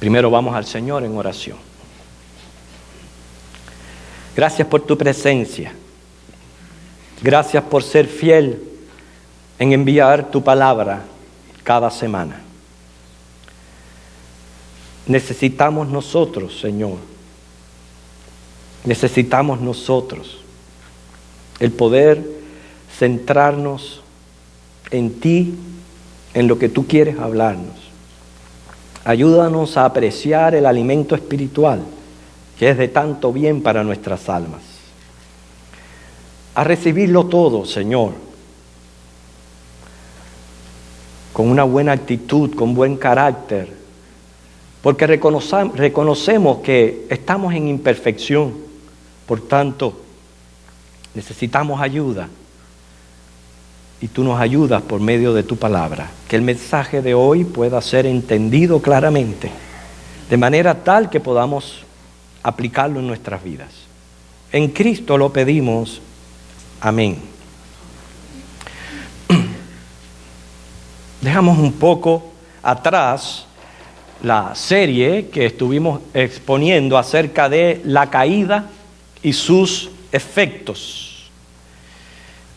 Primero vamos al Señor en oración. Gracias por tu presencia. Gracias por ser fiel en enviar tu palabra cada semana. Necesitamos nosotros, Señor. Necesitamos nosotros el poder centrarnos en ti, en lo que tú quieres hablarnos. Ayúdanos a apreciar el alimento espiritual que es de tanto bien para nuestras almas. A recibirlo todo, Señor, con una buena actitud, con buen carácter, porque reconocemos que estamos en imperfección, por tanto, necesitamos ayuda. Y tú nos ayudas por medio de tu palabra. Que el mensaje de hoy pueda ser entendido claramente, de manera tal que podamos aplicarlo en nuestras vidas. En Cristo lo pedimos. Amén. Dejamos un poco atrás la serie que estuvimos exponiendo acerca de la caída y sus efectos,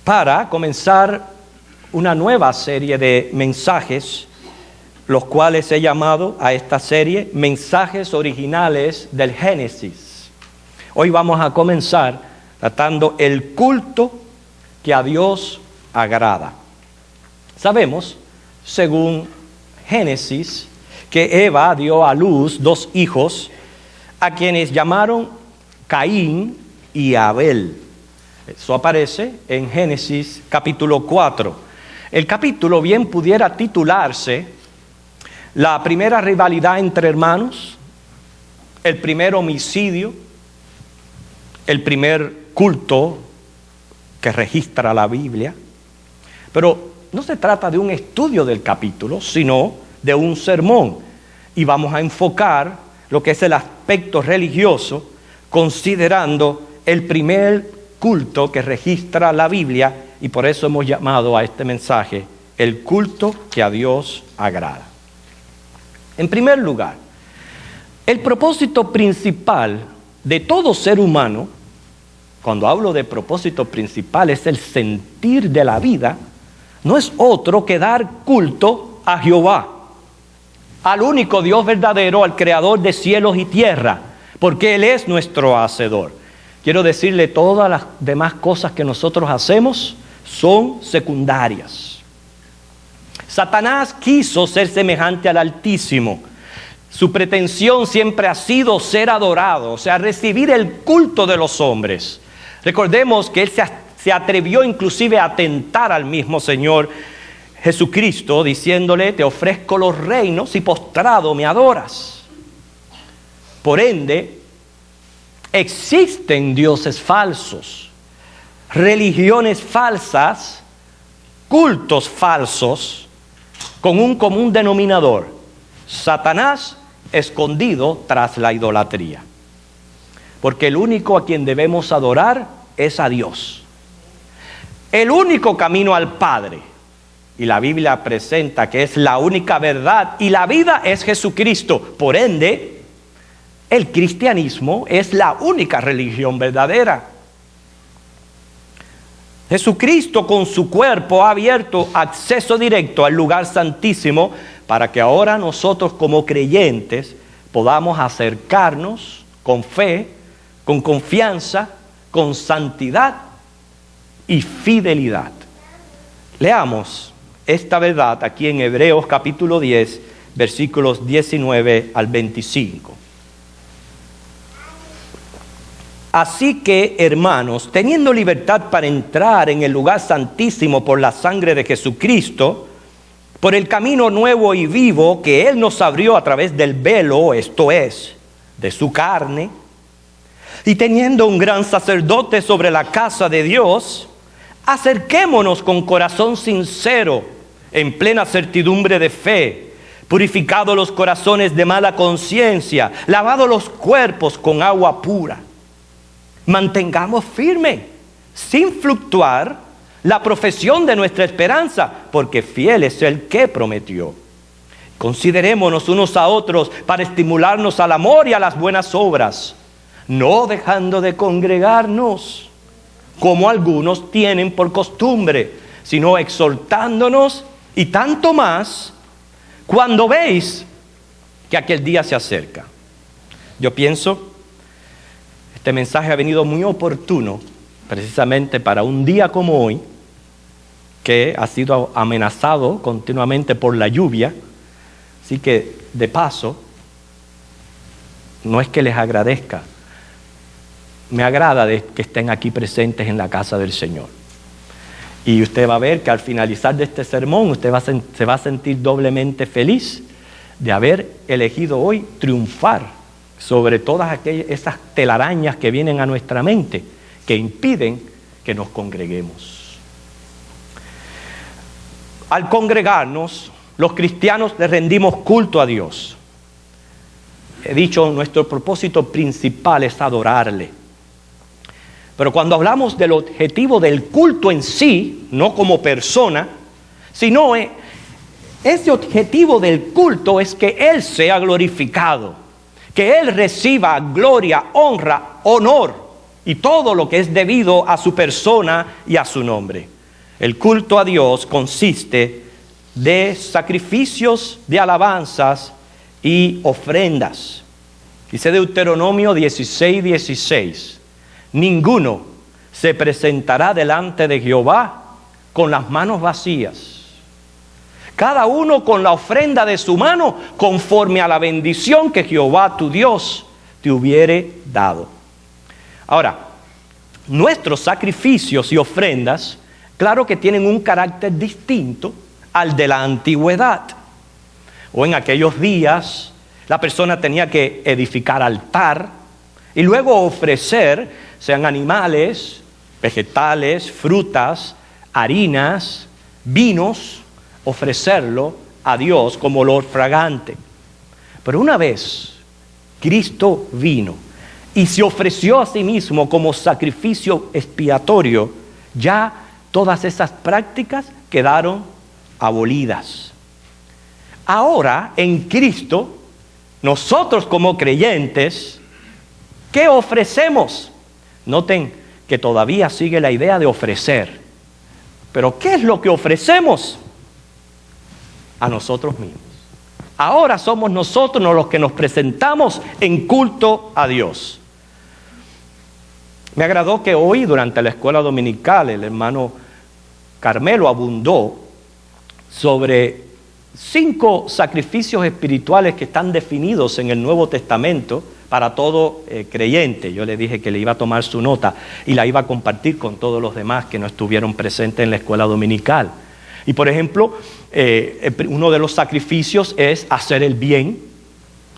para comenzar una nueva serie de mensajes, los cuales he llamado a esta serie Mensajes Originales del Génesis. Hoy vamos a comenzar tratando el culto que a Dios agrada. Sabemos, según Génesis, que Eva dio a luz 2 hijos, a quienes llamaron Caín y Abel. Eso aparece en Génesis capítulo 4. El capítulo bien pudiera titularse La primera rivalidad entre hermanos, el primer homicidio, el primer culto que registra la Biblia. Pero no se trata de un estudio del capítulo, sino de un sermón. Y vamos a enfocar lo que es el aspecto religioso, considerando el primer culto que registra la Biblia, y por eso hemos llamado a este mensaje el culto que a Dios agrada. En primer lugar, el propósito principal de todo ser humano, cuando hablo de propósito principal, es el sentir de la vida, no es otro que dar culto a Jehová, al único Dios verdadero, al creador de cielos y tierra, porque Él es nuestro hacedor. Quiero decirle, todas las demás cosas que nosotros hacemos son secundarias. Satanás quiso ser semejante al Altísimo. Su pretensión siempre ha sido ser adorado, o sea, recibir el culto de los hombres. Recordemos que él se atrevió inclusive a tentar al mismo Señor Jesucristo, diciéndole: te ofrezco los reinos y postrado me adoras. Por ende, existen dioses falsos, religiones falsas, cultos falsos, con un común denominador: Satanás escondido tras la idolatría. Porque el único a quien debemos adorar es a Dios. El único camino al Padre, y la Biblia presenta que es la única verdad y la vida, es Jesucristo. Por ende, el cristianismo es la única religión verdadera. Jesucristo con su cuerpo ha abierto acceso directo al lugar santísimo para que ahora nosotros como creyentes podamos acercarnos con fe, con confianza, con santidad y fidelidad. Leamos esta verdad aquí en Hebreos capítulo 10, versículos 19 al 25. Así que, hermanos, teniendo libertad para entrar en el lugar santísimo por la sangre de Jesucristo, por el camino nuevo y vivo que Él nos abrió a través del velo, esto es, de su carne, y teniendo un gran sacerdote sobre la casa de Dios, acerquémonos con corazón sincero, en plena certidumbre de fe, purificados los corazones de mala conciencia, lavados los cuerpos con agua pura. Mantengamos firme, sin fluctuar, la profesión de nuestra esperanza, porque fiel es el que prometió. Considerémonos unos a otros para estimularnos al amor y a las buenas obras, no dejando de congregarnos, como algunos tienen por costumbre, sino exhortándonos, y tanto más cuando veis que aquel día se acerca. Yo pienso, este mensaje ha venido muy oportuno, precisamente para un día como hoy, que ha sido amenazado continuamente por la lluvia. Así que, de paso, no es que les agradezca, me agrada de que estén aquí presentes en la casa del Señor. Y usted va a ver que al finalizar de este sermón, usted se va a sentir doblemente feliz de haber elegido hoy triunfar sobre todas esas telarañas que vienen a nuestra mente, que impiden que nos congreguemos. Al congregarnos, los cristianos le rendimos culto a Dios. He dicho, nuestro propósito principal es adorarle. Pero cuando hablamos del objetivo del culto en sí, no como persona, sino ese objetivo del culto es que Él sea glorificado, que Él reciba gloria, honra, honor y todo lo que es debido a su persona y a su nombre. El culto a Dios consiste de sacrificios, de alabanzas y ofrendas. Dice Deuteronomio 16:16. Ninguno se presentará delante de Jehová con las manos vacías. Cada uno con la ofrenda de su mano, conforme a la bendición que Jehová tu Dios te hubiere dado. Ahora, nuestros sacrificios y ofrendas, claro que tienen un carácter distinto al de la antigüedad. O en aquellos días, la persona tenía que edificar altar y luego ofrecer, sean animales, vegetales, frutas, harinas, vinos, ofrecerlo a Dios como olor fragante. Pero una vez Cristo vino y se ofreció a sí mismo como sacrificio expiatorio, ya todas esas prácticas quedaron abolidas. Ahora, en Cristo, nosotros como creyentes, ¿qué ofrecemos? Noten que todavía sigue la idea de ofrecer. Pero ¿qué es lo que ofrecemos? A nosotros mismos. Ahora somos nosotros los que nos presentamos en culto a Dios. Me agradó que hoy, durante la escuela dominical, el hermano Carmelo abundó sobre 5 sacrificios espirituales que están definidos en el Nuevo Testamento para todo creyente. Yo le dije que le iba a tomar su nota y la iba a compartir con todos los demás que no estuvieron presentes en la escuela dominical. Y por ejemplo, uno de los sacrificios es hacer el bien,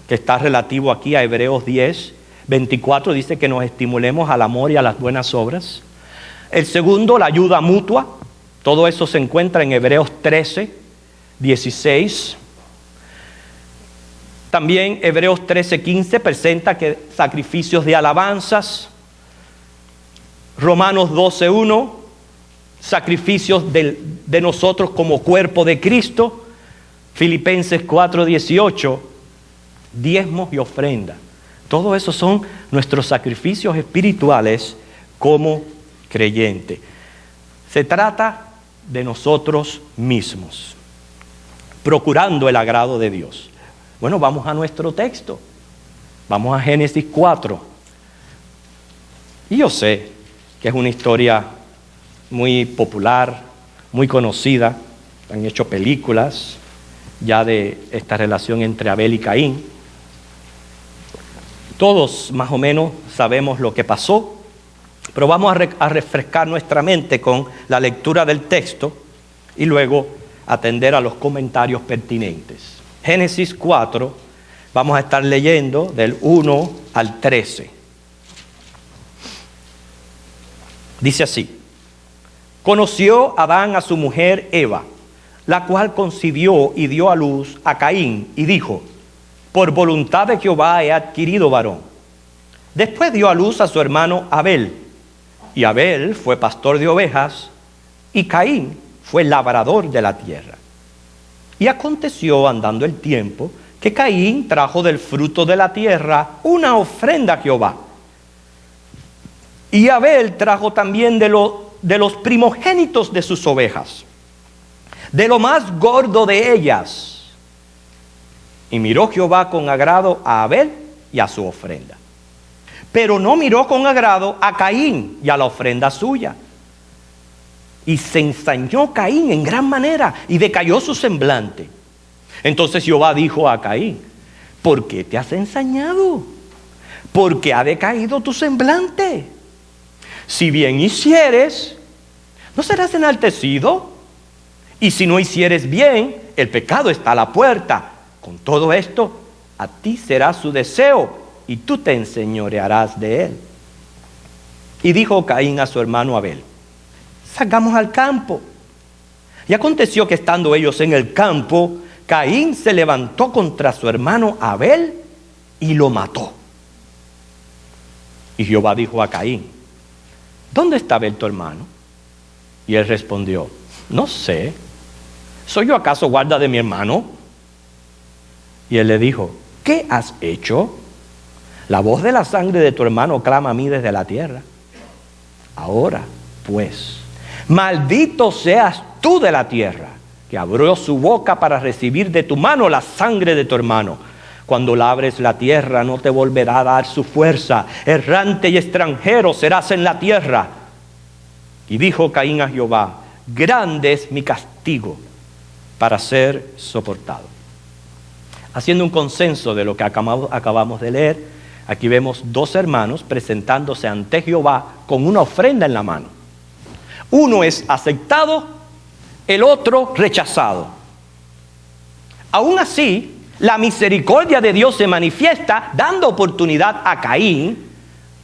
que está relativo aquí a Hebreos 10:24, dice que nos estimulemos al amor y a las buenas obras. El segundo, la ayuda mutua. Todo eso se encuentra en Hebreos 13:16. También Hebreos 13:15 presenta que sacrificios de alabanzas. Romanos 12:1, sacrificios de nosotros como cuerpo de Cristo. Filipenses 4:18, diezmos y ofrenda. Todo eso son nuestros sacrificios espirituales como creyente. Se trata de nosotros mismos, procurando el agrado de Dios. Bueno, vamos a nuestro texto. Vamos a Génesis 4. Y yo sé que es una historia muy popular, muy conocida. Han hecho películas ya de esta relación entre Abel y Caín. Todos más o menos sabemos lo que pasó, pero vamos a refrescar nuestra mente con la lectura del texto y luego atender a los comentarios pertinentes. Génesis 4, vamos a estar leyendo del 1 al 13. Dice así: conoció Adán a su mujer Eva, la cual concibió y dio a luz a Caín, y dijo: por voluntad de Jehová he adquirido varón. Después dio a luz a su hermano Abel, y Abel fue pastor de ovejas, y Caín fue labrador de la tierra. Y aconteció, andando el tiempo, que Caín trajo del fruto de la tierra una ofrenda a Jehová. Y Abel trajo también de los primogénitos de sus ovejas, de lo más gordo de ellas. Y miró Jehová con agrado a Abel y a su ofrenda. Pero no miró con agrado a Caín y a la ofrenda suya. Y se ensañó Caín en gran manera y decayó su semblante. Entonces Jehová dijo a Caín: ¿por qué te has ensañado? ¿Por qué ha decaído tu semblante? Si bien hicieres, ¿no serás enaltecido? Y si no hicieres bien, el pecado está a la puerta. Con todo esto, a ti será su deseo, y tú te enseñorearás de él. Y dijo Caín a su hermano Abel: salgamos al campo. Y aconteció que estando ellos en el campo, Caín se levantó contra su hermano Abel y lo mató. Y Jehová dijo a Caín: ¿dónde está Abel tu hermano? Y él respondió: no sé. ¿Soy yo acaso guarda de mi hermano? Y él le dijo: ¿qué has hecho? La voz de la sangre de tu hermano clama a mí desde la tierra. Ahora, pues, maldito seas tú de la tierra, que abrió su boca para recibir de tu mano la sangre de tu hermano. Cuando labres la tierra, no te volverá a dar su fuerza. Errante y extranjero serás en la tierra. Y dijo Caín a Jehová: grande es mi castigo para ser soportado. Haciendo un consenso de lo que acabamos de leer, aquí vemos dos hermanos presentándose ante Jehová con una ofrenda en la mano. Uno es aceptado, el otro rechazado. Aún así, la misericordia de Dios se manifiesta dando oportunidad a Caín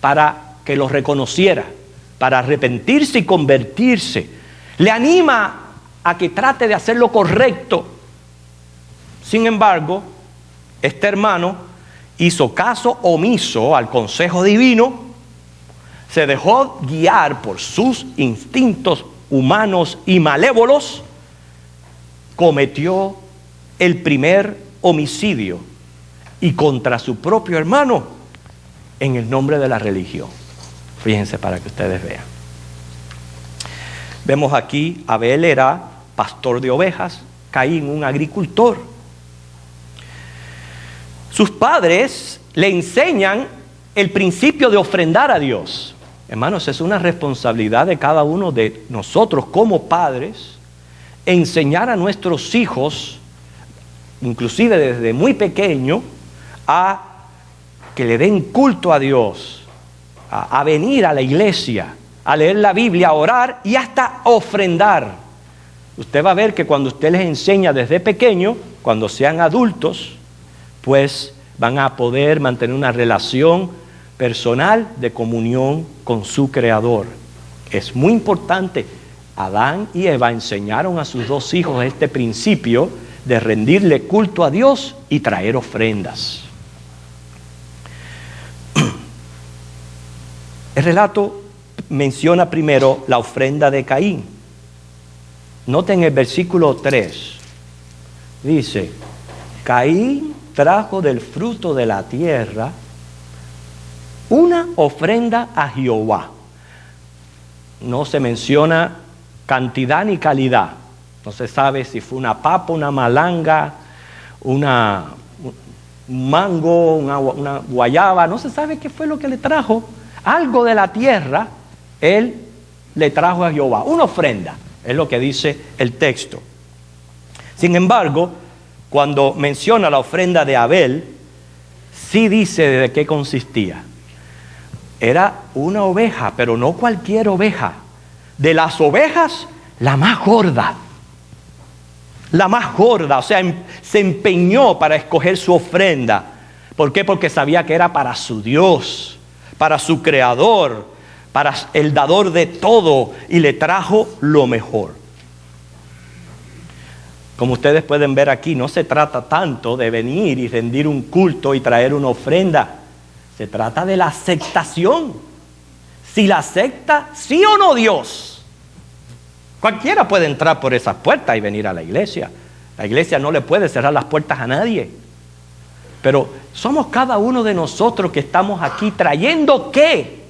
para que lo reconociera, para arrepentirse y convertirse. Le anima a que trate de hacer lo correcto. Sin embargo, este hermano hizo caso omiso al consejo divino, se dejó guiar por sus instintos humanos y malévolos, cometió el primer homicidio y contra su propio hermano en el nombre de la religión. Fíjense para que ustedes vean. Vemos aquí, Abel era pastor de ovejas, Caín un agricultor. Sus padres le enseñan el principio de ofrendar a Dios. Hermanos, es una responsabilidad de cada uno de nosotros como padres enseñar a nuestros hijos, inclusive desde muy pequeño, a que le den culto a Dios, a venir a la iglesia, a leer la Biblia, a orar y hasta ofrendar. Usted va a ver que cuando usted les enseña desde pequeño, cuando sean adultos, pues van a poder mantener una relación personal de comunión con su Creador. Es muy importante. Adán y Eva enseñaron a sus dos hijos este principio de rendirle culto a Dios y traer ofrendas. El relato menciona primero la ofrenda de Caín. Noten el versículo 3. Dice: Caín trajo del fruto de la tierra una ofrenda a Jehová. No se menciona cantidad ni calidad. No se sabe si fue una papa, una malanga, un mango, una guayaba. No se sabe qué fue lo que le trajo. Algo de la tierra, él le trajo a Jehová. Una ofrenda, es lo que dice el texto. Sin embargo, cuando menciona la ofrenda de Abel, sí dice de qué consistía. Era una oveja, pero no cualquier oveja. De las ovejas, la más gorda. La más gorda, o sea, se empeñó para escoger su ofrenda. ¿Por qué? Porque sabía que era para su Dios, para su Creador, para el dador de todo, y le trajo lo mejor. Como ustedes pueden ver aquí, no se trata tanto de venir y rendir un culto y traer una ofrenda. Se trata de la aceptación. Si la acepta, sí o no Dios. Cualquiera puede entrar por esas puertas y venir a la iglesia. La iglesia no le puede cerrar las puertas a nadie. Pero somos cada uno de nosotros que estamos aquí trayendo ¿qué?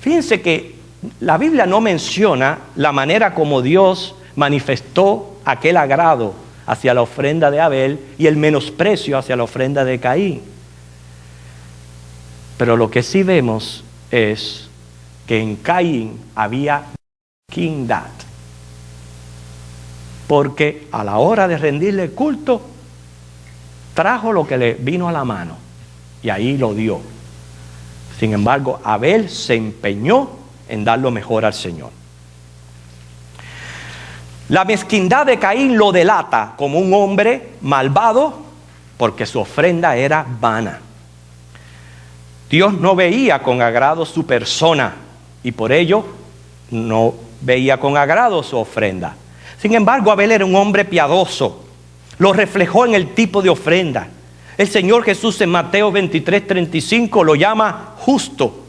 Fíjense que la Biblia no menciona la manera como Dios manifestó aquel agrado hacia la ofrenda de Abel y el menosprecio hacia la ofrenda de Caín. Pero lo que sí vemos es que en Caín había mezquindad. Porque a la hora de rendirle culto, trajo lo que le vino a la mano y ahí lo dio. Sin embargo, Abel se empeñó en dar lo mejor al Señor. La mezquindad de Caín lo delata como un hombre malvado porque su ofrenda era vana. Dios no veía con agrado su persona y por ello no veía con agrado su ofrenda. Sin embargo, Abel era un hombre piadoso. Lo reflejó en el tipo de ofrenda. El Señor Jesús en Mateo 23:35 lo llama justo,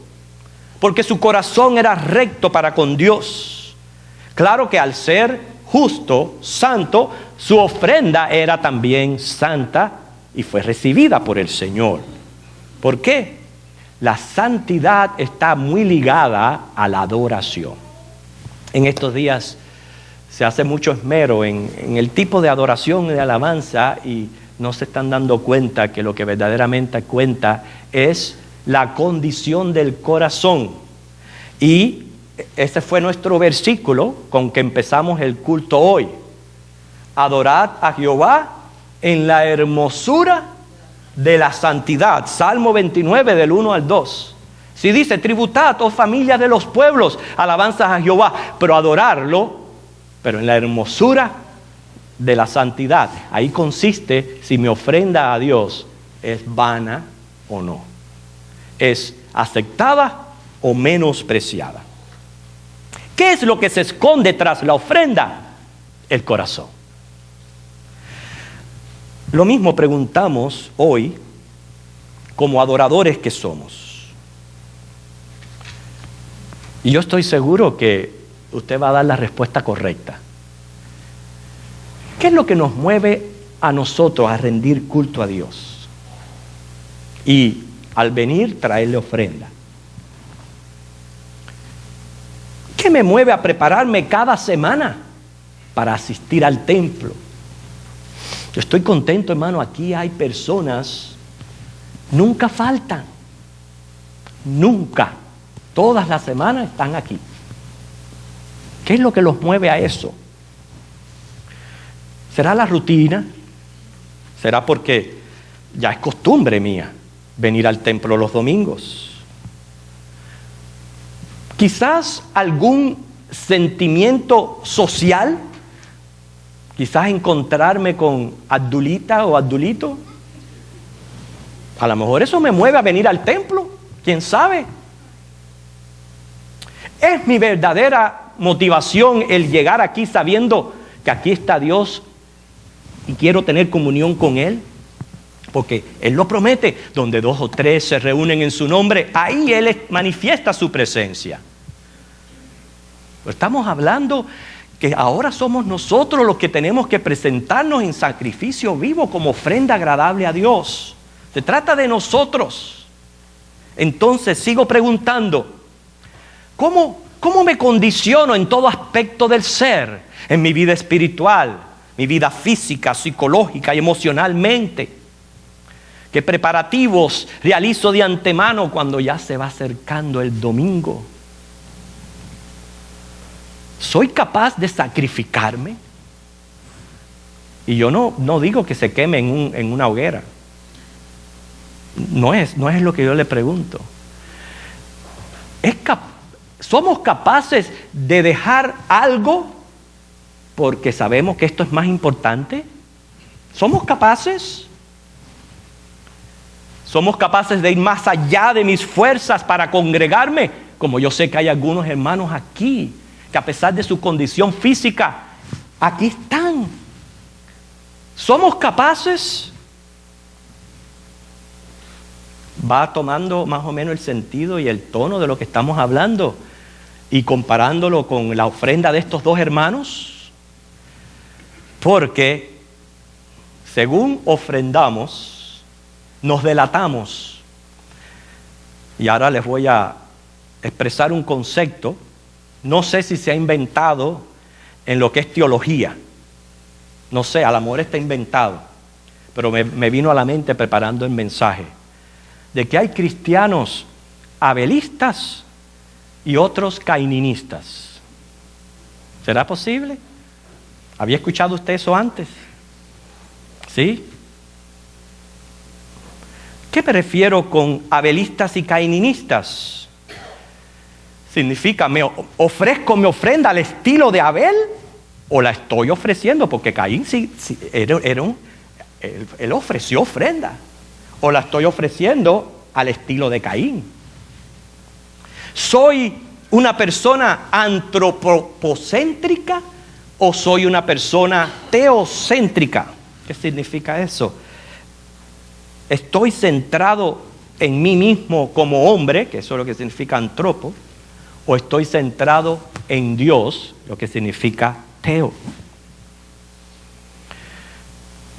porque su corazón era recto para con Dios. Claro que al ser justo, santo, su ofrenda era también santa y fue recibida por el Señor. ¿Por qué? La santidad está muy ligada a la adoración. En estos días se hace mucho esmero en el tipo de adoración y de alabanza y no se están dando cuenta que lo que verdaderamente cuenta es la condición del corazón. Y ese fue nuestro versículo con que empezamos el culto hoy. Adorad a Jehová en la hermosura de la santidad. Salmo 29 del 1 al 2. Si dice, tributad, oh familia de los pueblos, alabanzas a Jehová, pero adorarlo, pero en la hermosura de la santidad. Ahí consiste si mi ofrenda a Dios es vana o no. Es aceptada o menospreciada. ¿Qué es lo que se esconde tras la ofrenda? El corazón. Lo mismo preguntamos hoy como adoradores que somos. Y yo estoy seguro que usted va a dar la respuesta correcta. ¿Qué es lo que nos mueve a nosotros a rendir culto a Dios? Y al venir traerle ofrenda. ¿Qué me mueve a prepararme cada semana para asistir al templo? Yo estoy contento, hermano, aquí hay personas, nunca faltan, nunca, todas las semanas están aquí. ¿Qué es lo que los mueve a eso? ¿Será la rutina? ¿Será porque ya es costumbre mía venir al templo los domingos? Quizás algún sentimiento social, quizás encontrarme con Abdulita o Abdulito. A lo mejor eso me mueve a venir al templo, quién sabe. ¿Es mi verdadera motivación el llegar aquí sabiendo que aquí está Dios y quiero tener comunión con Él? Porque Él lo promete, donde 2 o 3 se reúnen en su nombre, ahí Él manifiesta su presencia. Estamos hablando que ahora somos nosotros los que tenemos que presentarnos en sacrificio vivo como ofrenda agradable a Dios. Se trata de nosotros. Entonces sigo preguntando, ¿cómo me condiciono en todo aspecto del ser? En mi vida espiritual, mi vida física, psicológica y emocionalmente. ¿Qué preparativos realizo de antemano cuando ya se va acercando el domingo? ¿Soy capaz de sacrificarme? Y yo no digo que se queme en una hoguera. No es lo que yo le pregunto. ¿Somos capaces de dejar algo porque sabemos que esto es más importante? ¿Somos capaces? ¿Somos capaces de ir más allá de mis fuerzas para congregarme? Como yo sé que hay algunos hermanos aquí que a pesar de su condición física, aquí están. ¿Somos capaces? Va tomando más o menos el sentido y el tono de lo que estamos hablando y comparándolo con la ofrenda de estos dos hermanos. Porque según ofrendamos, nos delatamos. Y ahora les voy a expresar un concepto. No sé si se ha inventado en lo que es teología. No sé, a lo mejor está inventado. Pero me vino a la mente preparando el mensaje. De que hay cristianos abelistas y otros caininistas. ¿Será posible? ¿Había escuchado usted eso antes? ¿Sí? ¿Qué me refiero con abelistas y caininistas? Significa, ¿me ofrezco mi ofrenda al estilo de Abel? ¿O la estoy ofreciendo? Porque Caín él ofreció ofrenda. ¿O la estoy ofreciendo al estilo de Caín? ¿Soy una persona antropocéntrica o soy una persona teocéntrica? ¿Qué significa eso? ¿Estoy centrado en mí mismo como hombre, que eso es lo que significa antropo, o estoy centrado en Dios, lo que significa teo?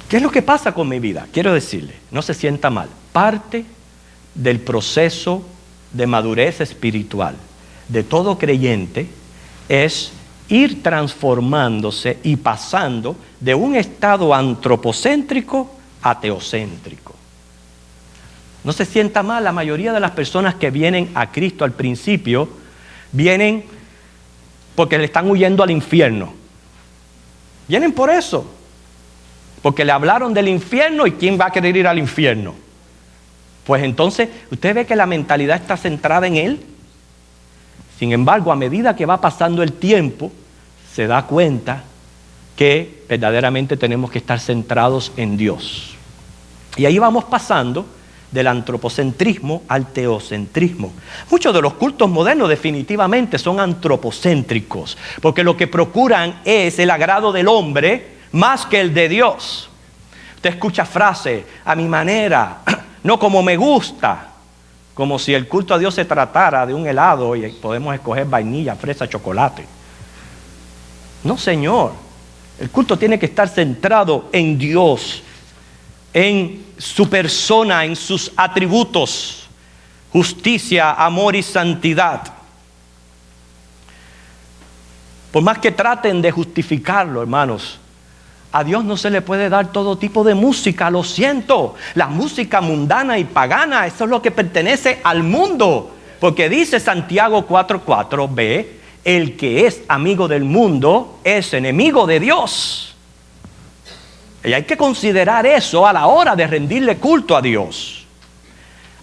¿Qué es lo que pasa con mi vida? Quiero decirle, no se sienta mal. Parte del proceso de madurez espiritual de todo creyente es ir transformándose y pasando de un estado antropocéntrico a teocéntrico. No se sienta mal, la mayoría de las personas que vienen a Cristo al principio vienen porque le están huyendo al infierno. Vienen por eso, porque le hablaron del infierno, y ¿quién va a querer ir al infierno? Pues entonces, usted ve que la mentalidad está centrada en él. Sin embargo, a medida que va pasando el tiempo, se da cuenta que verdaderamente tenemos que estar centrados en Dios. Y ahí vamos pasando del antropocentrismo al teocentrismo. Muchos de los cultos modernos definitivamente son antropocéntricos, porque lo que procuran es el agrado del hombre más que el de Dios. Usted escucha frases, a mi manera, no como me gusta, como si el culto a Dios se tratara de un helado y podemos escoger vainilla, fresa, chocolate. No, Señor. El culto tiene que estar centrado en Dios, en su persona, en sus atributos, justicia, amor y santidad. Por más que traten de justificarlo, hermanos, a Dios no se le puede dar todo tipo de música, lo siento. La música mundana y pagana, eso es lo que pertenece al mundo. Porque dice Santiago 4:4b, el que es amigo del mundo es enemigo de Dios. Y hay que considerar eso a la hora de rendirle culto a Dios.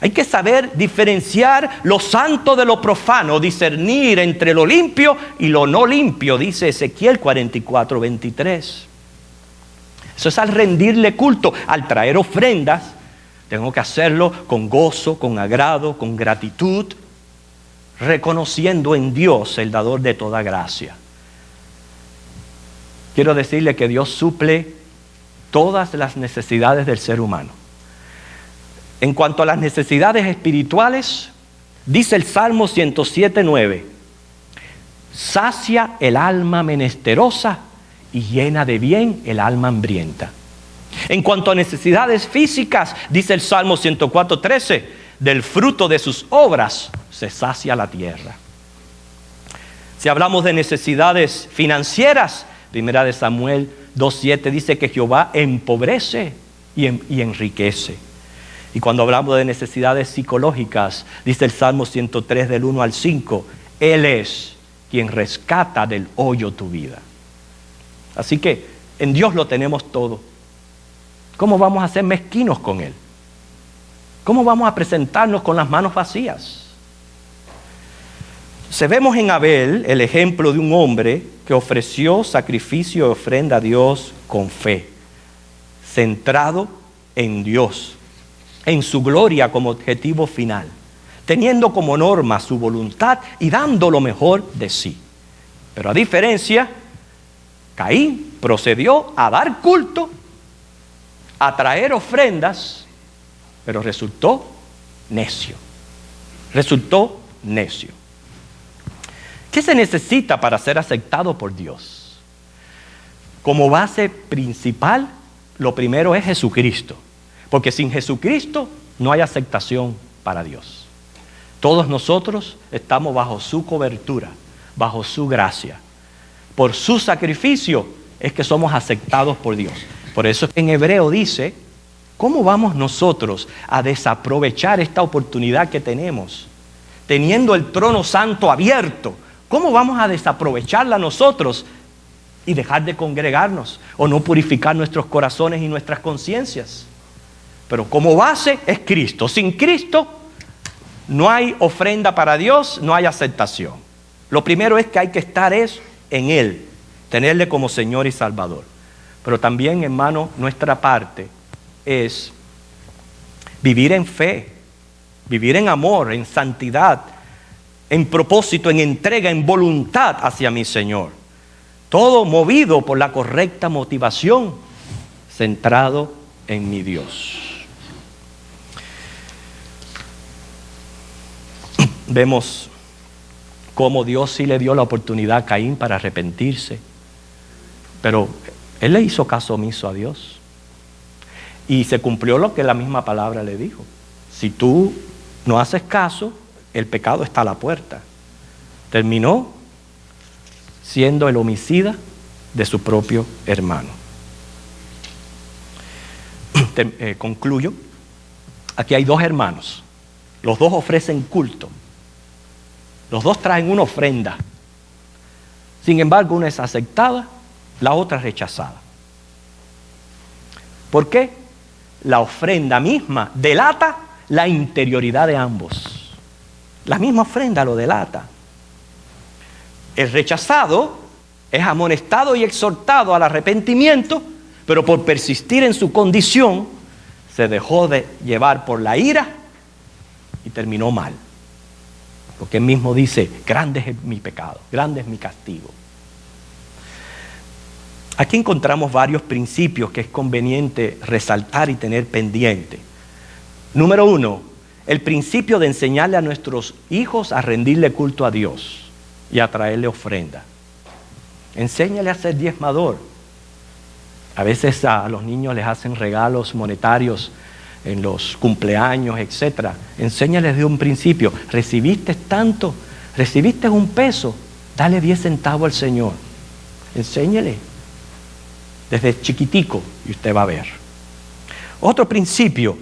Hay que saber diferenciar lo santo de lo profano, discernir entre lo limpio y lo no limpio, dice Ezequiel 44:23. Eso es al rendirle culto, al traer ofrendas. Tengo que hacerlo con gozo, con agrado, con gratitud, reconociendo en Dios el dador de toda gracia. Quiero decirle que Dios suple todas las necesidades del ser humano. En cuanto a las necesidades espirituales, dice el Salmo 107:9, sacia el alma menesterosa y llena de bien el alma hambrienta. En cuanto a necesidades físicas, dice el Salmo 104:13, del fruto de sus obras se sacia la tierra. Si hablamos de necesidades financieras, Primera de Samuel 2:7 dice que Jehová empobrece y enriquece. Y cuando hablamos de necesidades psicológicas, dice el Salmo 103 del 1 al 5, Él es quien rescata del hoyo tu vida. Así que en Dios lo tenemos todo. ¿Cómo vamos a ser mezquinos con Él? ¿Cómo vamos a presentarnos con las manos vacías? Vemos en Abel el ejemplo de un hombre que ofreció sacrificio y ofrenda a Dios con fe, centrado en Dios, en su gloria como objetivo final, teniendo como norma su voluntad y dando lo mejor de sí. Pero a diferencia, Caín procedió a dar culto, a traer ofrendas, pero resultó necio. ¿Qué se necesita para ser aceptado por Dios? Como base principal, lo primero es Jesucristo. Porque sin Jesucristo no hay aceptación para Dios. Todos nosotros estamos bajo su cobertura, bajo su gracia. Por su sacrificio es que somos aceptados por Dios. Por eso en Hebreo dice, ¿cómo vamos nosotros a desaprovechar esta oportunidad que tenemos? Teniendo el trono santo abierto, ¿cómo vamos a desaprovecharla nosotros y dejar de congregarnos o no purificar nuestros corazones y nuestras conciencias? Pero como base es Cristo. Sin Cristo no hay ofrenda para Dios, no hay aceptación. Lo primero es que hay que estar en Él, tenerle como Señor y Salvador. Pero también, hermano, nuestra parte es vivir en fe, vivir en amor, en santidad, en propósito, en entrega, en voluntad hacia mi Señor. Todo movido por la correcta motivación, centrado en mi Dios. Vemos cómo Dios sí le dio la oportunidad a Caín para arrepentirse, pero él le hizo caso omiso a Dios. Y se cumplió lo que la misma palabra le dijo. Si tú no haces caso, el pecado está a la puerta. Terminó siendo el homicida de su propio hermano. Concluyo. Aquí hay dos hermanos. Los dos ofrecen culto. Los dos traen una ofrenda. Sin embargo, una es aceptada, la otra rechazada. ¿Por qué? La ofrenda misma delata la interioridad de ambos. La misma ofrenda lo delata. El rechazado es amonestado y exhortado al arrepentimiento, pero por persistir en su condición, se dejó de llevar por la ira y terminó mal. Porque él mismo dice, grande es mi pecado, grande es mi castigo. Aquí encontramos varios principios que es conveniente resaltar y tener pendiente. Número 1, el principio de enseñarle a nuestros hijos a rendirle culto a Dios y a traerle ofrenda. Enséñale a ser diezmador. A veces a los niños les hacen regalos monetarios en los cumpleaños, etc. Enséñales de un principio. Recibiste tanto, recibiste un peso, dale 10 centavos al Señor. Enséñale desde chiquitico y usted va a ver. Otro principio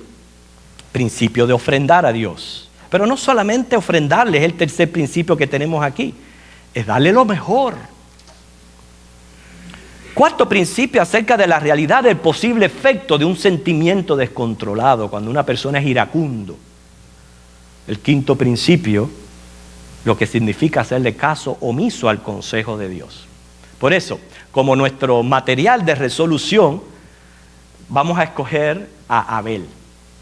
de ofrendar a Dios. Pero no solamente ofrendarle, es el tercer principio que tenemos aquí, es darle lo mejor. Cuarto principio acerca de la realidad del posible efecto de un sentimiento descontrolado cuando una persona es iracundo. El quinto principio, lo que significa hacerle caso omiso al consejo de Dios. Por eso, como nuestro material de resolución, vamos a escoger a Abel.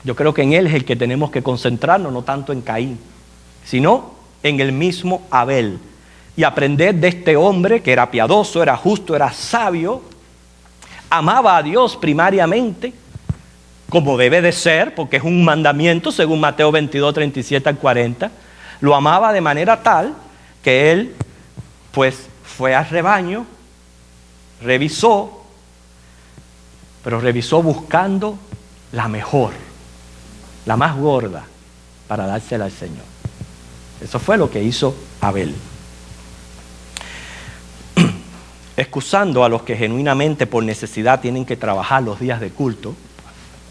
Yo creo que en él es el que tenemos que concentrarnos, no tanto en Caín, sino en el mismo Abel. Y aprender de este hombre que era piadoso, era justo, era sabio, amaba a Dios primariamente, como debe de ser, porque es un mandamiento según Mateo 22, 37 al 40. Lo amaba de manera tal que él pues fue al rebaño, revisó, pero revisó buscando la mejor, la más gorda, para dársela al Señor. Eso fue lo que hizo Abel. Excusando a los que genuinamente por necesidad tienen que trabajar los días de culto,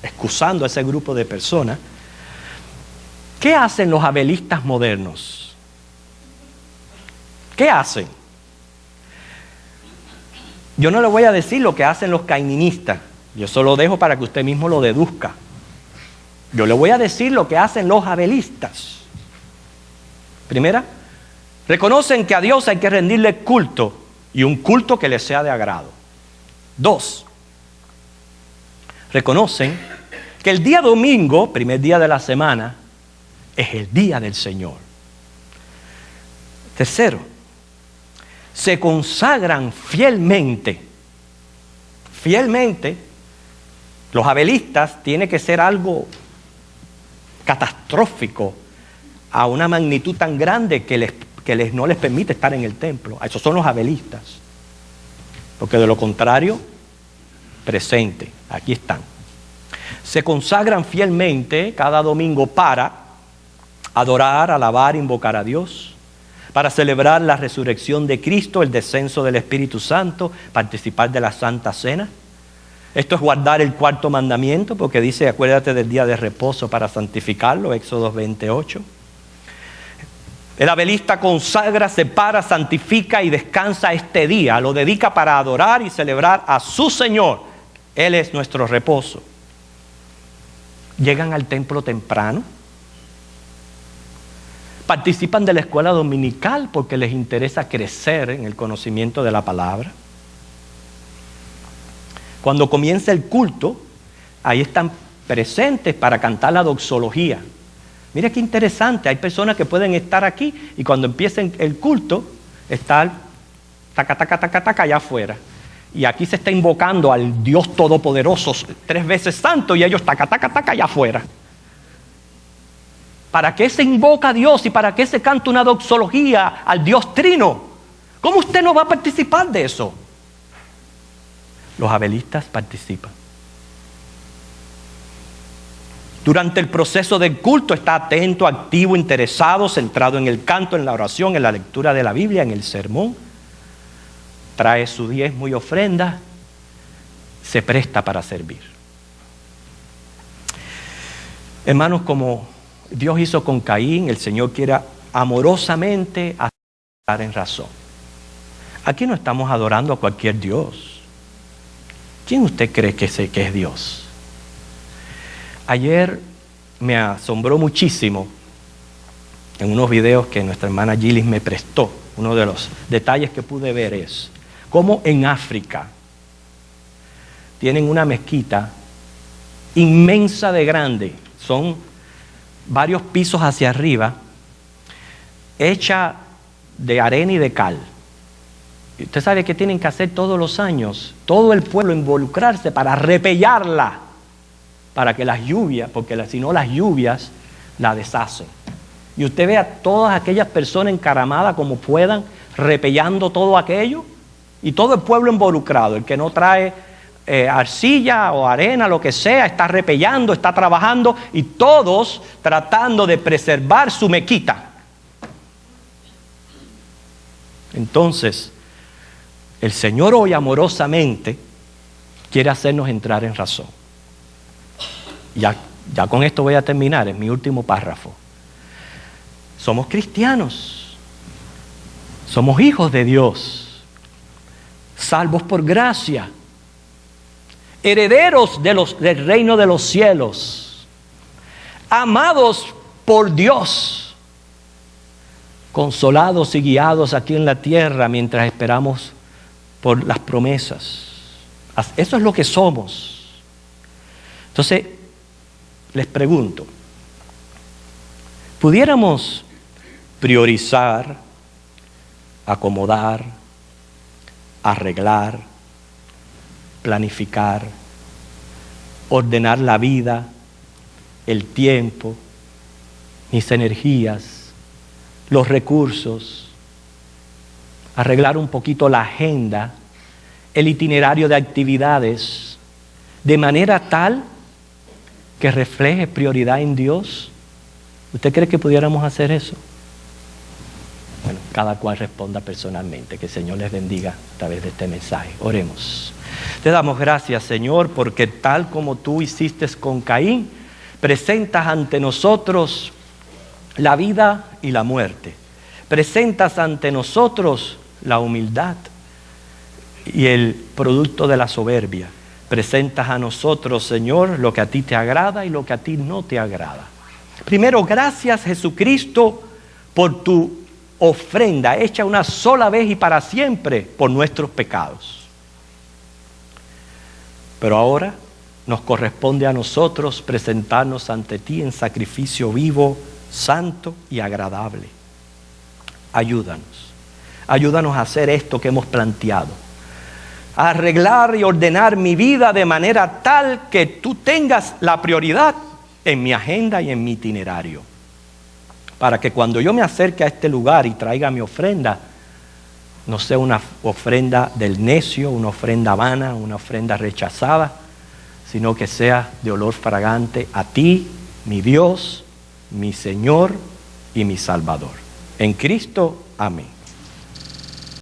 excusando a ese grupo de personas, ¿qué hacen los abelistas modernos? ¿Qué hacen? Yo no le voy a decir lo que hacen los caininistas, yo solo lo dejo para que usted mismo lo deduzca. Yo le voy a decir lo que hacen los abelistas. Primera, reconocen que a Dios hay que rendirle culto, y un culto que les sea de agrado. 2, reconocen que el día domingo, primer día de la semana, es el día del Señor. 3, se consagran fielmente. Fielmente, los abelistas tiene que ser algo catastrófico, a una magnitud tan grande que no les permite estar en el templo. Esos son los abelistas. porque de lo contrario, presente, aquí están. Se consagran fielmente cada domingo para adorar, alabar, invocar a Dios, para celebrar la resurrección de Cristo, el descenso del Espíritu Santo, participar de la Santa Cena. Esto es guardar el cuarto mandamiento, porque dice, acuérdate del día de reposo para santificarlo, Éxodo 28. El abelista consagra, separa, santifica y descansa este día, lo dedica para adorar y celebrar a su Señor. Él es nuestro reposo. Llegan al templo temprano, participan de la escuela dominical porque les interesa crecer en el conocimiento de la palabra. Cuando comienza el culto, ahí están presentes para cantar la doxología. Mira qué interesante, hay personas que pueden estar aquí y cuando empiecen el culto, estar taca, taca, taca, taca allá afuera. Y aquí se está invocando al Dios Todopoderoso 3 veces santo y ellos taca, taca, taca allá afuera. ¿Para qué se invoca a Dios y para qué se canta una doxología al Dios Trino? ¿Cómo usted no va a participar de eso? Los abelistas participan. Durante el proceso del culto está atento, activo, interesado, centrado en el canto, en la oración, en la lectura de la Biblia, en el sermón. Trae su diezmo y ofrenda, se presta para servir. Hermanos, como Dios hizo con Caín, el Señor quiere amorosamente hacer en razón. Aquí no estamos adorando a cualquier Dios. ¿Quién usted cree que es Dios? Ayer me asombró muchísimo en unos videos que nuestra hermana Gilis me prestó. Uno de los detalles que pude ver es cómo en África tienen una mezquita inmensa de grande, son varios pisos hacia arriba, hecha de arena y de cal. Y usted sabe que tienen que hacer todos los años, todo el pueblo involucrarse para repellarla, para que las lluvias, porque si no las lluvias la deshacen. Y usted ve a todas aquellas personas encaramadas como puedan, repellando todo aquello, y todo el pueblo involucrado, el que no trae arcilla o arena, lo que sea, está repellando, está trabajando, y todos tratando de preservar su mequita. Entonces, el Señor hoy amorosamente quiere hacernos entrar en razón. Ya con esto voy a terminar, es mi último párrafo. Somos cristianos, somos hijos de Dios, salvos por gracia, herederos del reino de los cielos, amados por Dios, consolados y guiados aquí en la tierra mientras esperamos por las promesas. Eso es lo que somos. Entonces, les pregunto, ¿pudiéramos priorizar, acomodar, arreglar, planificar, ordenar la vida, el tiempo, mis energías, los recursos, arreglar un poquito la agenda, el itinerario de actividades, de manera tal que refleje prioridad en Dios? ¿Usted cree que pudiéramos hacer eso? Bueno, cada cual responda personalmente. Que el Señor les bendiga a través de este mensaje. Oremos. Te damos gracias, Señor, porque tal como tú hiciste con Caín, presentas ante nosotros la vida y la muerte. Presentas ante nosotros la humildad y el producto de la soberbia. Presentas a nosotros, Señor, lo que a ti te agrada y lo que a ti no te agrada. Primero, gracias, Jesucristo, por tu ofrenda hecha una sola vez y para siempre por nuestros pecados. Pero ahora nos corresponde a nosotros presentarnos ante ti en sacrificio vivo, santo y agradable. Ayúdanos a hacer esto que hemos planteado, a arreglar y ordenar mi vida de manera tal que tú tengas la prioridad en mi agenda y en mi itinerario, para que cuando yo me acerque a este lugar y traiga mi ofrenda, no sea una ofrenda del necio, una ofrenda vana, una ofrenda rechazada, sino que sea de olor fragante a ti, mi Dios, mi Señor y mi Salvador. En Cristo, amén.